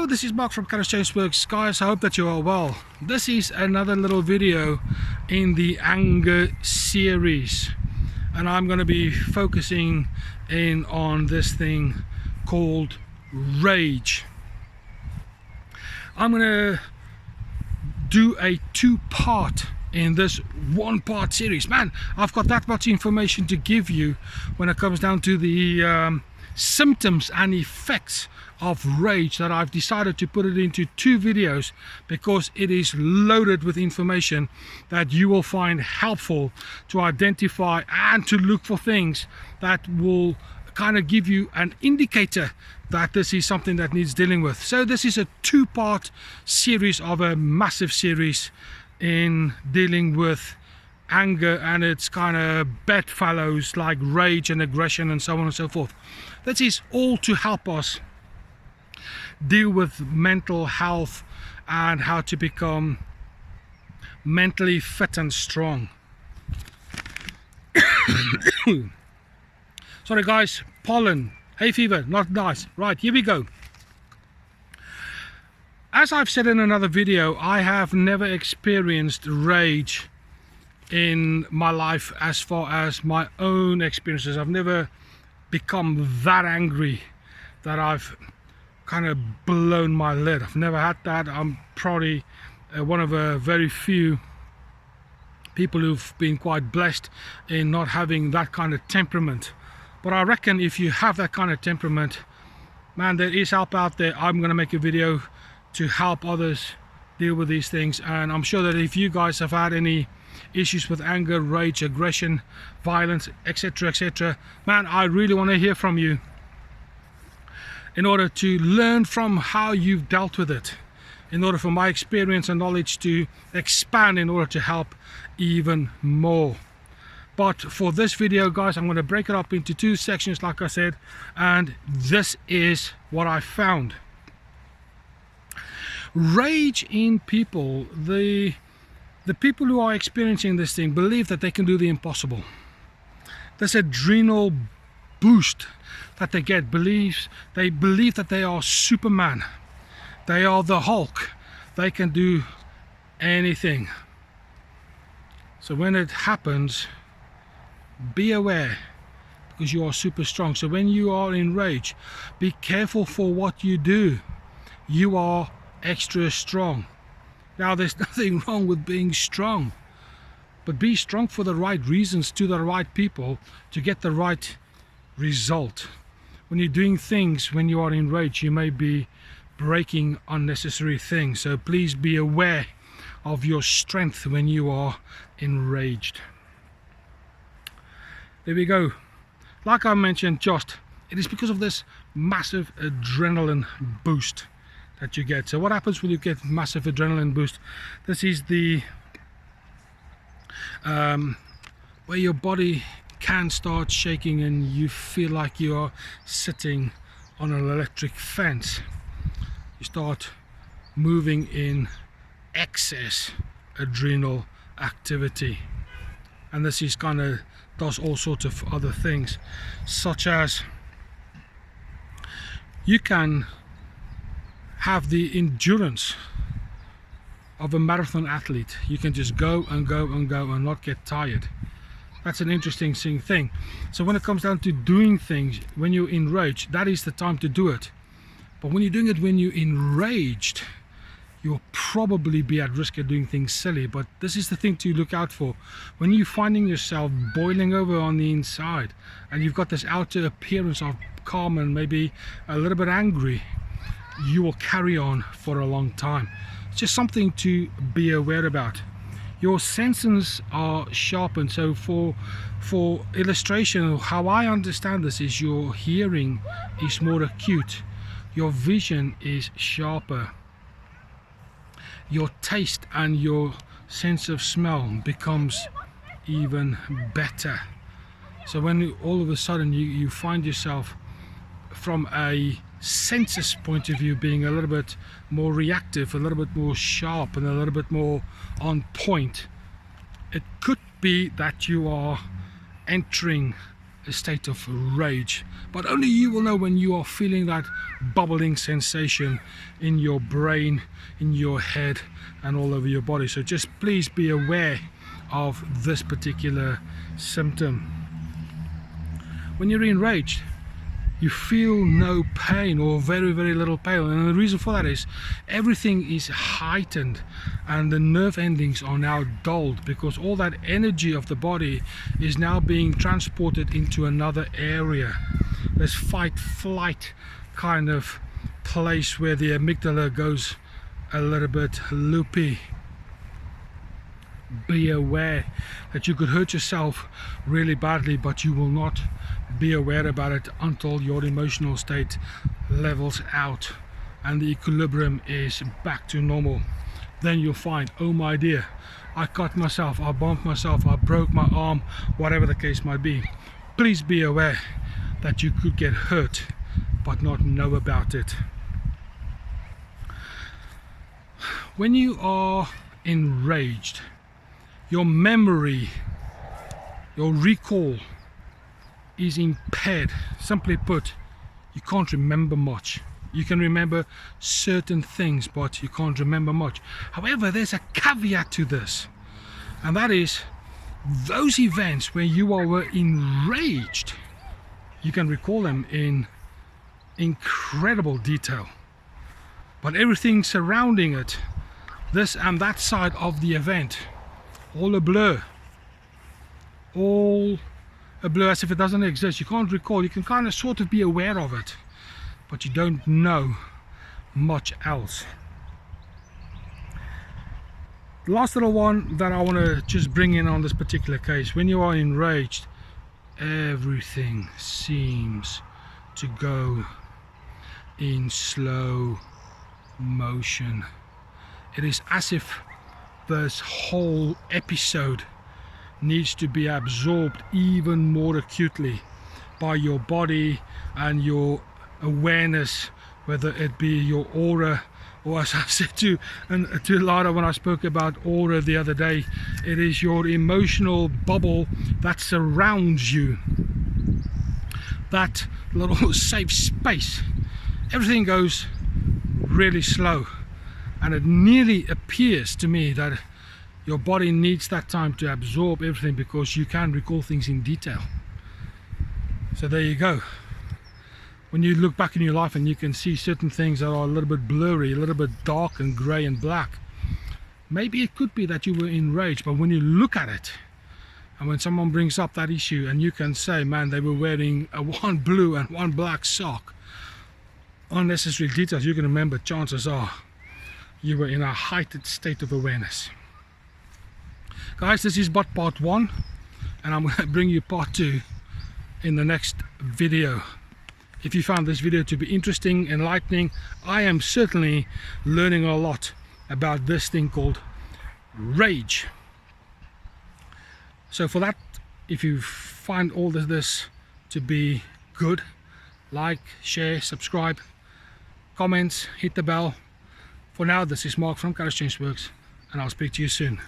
this is Mark from Courage Change Works. Guys, I hope that you are well. This is another little video in the anger series, and I'm going to be focusing in on this thing called rage. I'm going to do a two-part in this one-part series. Man, I've got that much information to give you when it comes down to the symptoms and effects of rage that I've decided to put it into two videos, because it is loaded with information that you will find helpful to identify and to look for things that will kind of give you an indicator that this is something that needs dealing with. So this is a two-part series of a massive series in dealing with anger and its kind of bedfellows like rage and aggression and so on and so forth. That is all to help us deal with mental health and how to become mentally fit and strong. Sorry guys, pollen, hay fever, not nice. Right, here we go. As I've said in another video, I have never experienced rage in my life as far as my own experiences. I've never become that angry that I've kind of blown my lid. I've never had that. I'm probably one of a very few people who've been quite blessed in not having that kind of temperament. But I reckon if you have that kind of temperament, man, there is help out there. I'm going to make a video to help others deal with these things, and I'm sure that if you guys have had any issues with anger, rage, aggression, violence, etc., man, I really want to hear from you in order to learn from how you've dealt with it, in order for my experience and knowledge to expand in order to help even more. But for this video, guys, I'm going to break it up into two sections like I said, and this is what I found. Rage in people, the people who are experiencing this thing believe that they can do the impossible. This adrenal boost that they get, they believe that they are Superman, they are the Hulk, they can do anything. So when it happens, be aware, because you are super strong. So when you are in rage, be careful for what you do. You are extra strong. Now, there's nothing wrong with being strong, but be strong for the right reasons, to the right people, to get the right result. When you're doing things, when you are in rage, you may be breaking unnecessary things. So please be aware of your strength when you are enraged. There we go. Like I mentioned, it is because of this massive adrenaline boost that you get. So what happens when you get massive adrenaline boost? This is the where your body can start shaking and you feel like you are sitting on an electric fence. You start moving in excess adrenal activity, and this is kind of does all sorts of other things, such as you can have the endurance of a marathon athlete. You can just go and go and go and not get tired. That's an interesting thing. So when it comes down to doing things, when you're enraged, that is the time to do it. But when you're doing it when you're enraged, you'll probably be at risk of doing things silly. But this is the thing to look out for. When you're finding yourself boiling over on the inside and you've got this outer appearance of calm and maybe a little bit angry, you will carry on for a long time. It's just something to be aware about. Your senses are sharpened. So for illustration, how I understand this is your hearing is more acute, your vision is sharper, your taste and your sense of smell becomes even better. So when all of a sudden you find yourself from a senses point of view being a little bit more reactive, a little bit more sharp and a little bit more on point, it could be that you are entering a state of rage, but only you will know when you are feeling that bubbling sensation in your brain, in your head, and all over your body. So just please be aware of this particular symptom. When you're enraged, you feel no pain or very, very little pain, and the reason for that is everything is heightened and the nerve endings are now dulled, because all that energy of the body is now being transported into another area. This fight flight kind of place where the amygdala goes a little bit loopy. Be aware that you could hurt yourself really badly, but you will not be aware about it until your emotional state levels out and the equilibrium is back to normal. Then you'll find, oh my dear, I cut myself, I bumped myself, I broke my arm, whatever the case might be. Please be aware that you could get hurt but not know about it. When you are enraged, your memory, your recall is impaired. Simply put, you can't remember much. You can remember certain things, but you can't remember much. However, there's a caveat to this, and that is those events where you were enraged, you can recall them in incredible detail, but everything surrounding it, this and that side of the event, all a blur, all a blur, as if it doesn't exist. You can't recall. You can kind of sort of be aware of it, but you don't know much else. The last little one that I want to just bring in on this particular case: when you are enraged, everything seems to go in slow motion. It is as if this whole episode needs to be absorbed even more acutely by your body and your awareness, whether it be your aura, or as I said to Lara when I spoke about aura the other day, it is your emotional bubble that surrounds you, that little safe space. Everything goes really slow, and it nearly appears to me that your body needs that time to absorb everything, because you can recall things in detail. So there you go. When you look back in your life and you can see certain things that are a little bit blurry, a little bit dark and grey and black, maybe it could be that you were enraged. But when you look at it, and when someone brings up that issue and you can say, man, they were wearing a one blue and one black sock, unnecessary details, you can remember, chances are you were in a heightened state of awareness. Guys, this is but part 1, and I'm going to bring you part 2 in the next video. If you found this video to be interesting, enlightening, I am certainly learning a lot about this thing called rage. So for that, if you find all of this to be good, like, share, subscribe, comments, hit the bell. For now, this is Mark from Colours Change Works, and I'll speak to you soon.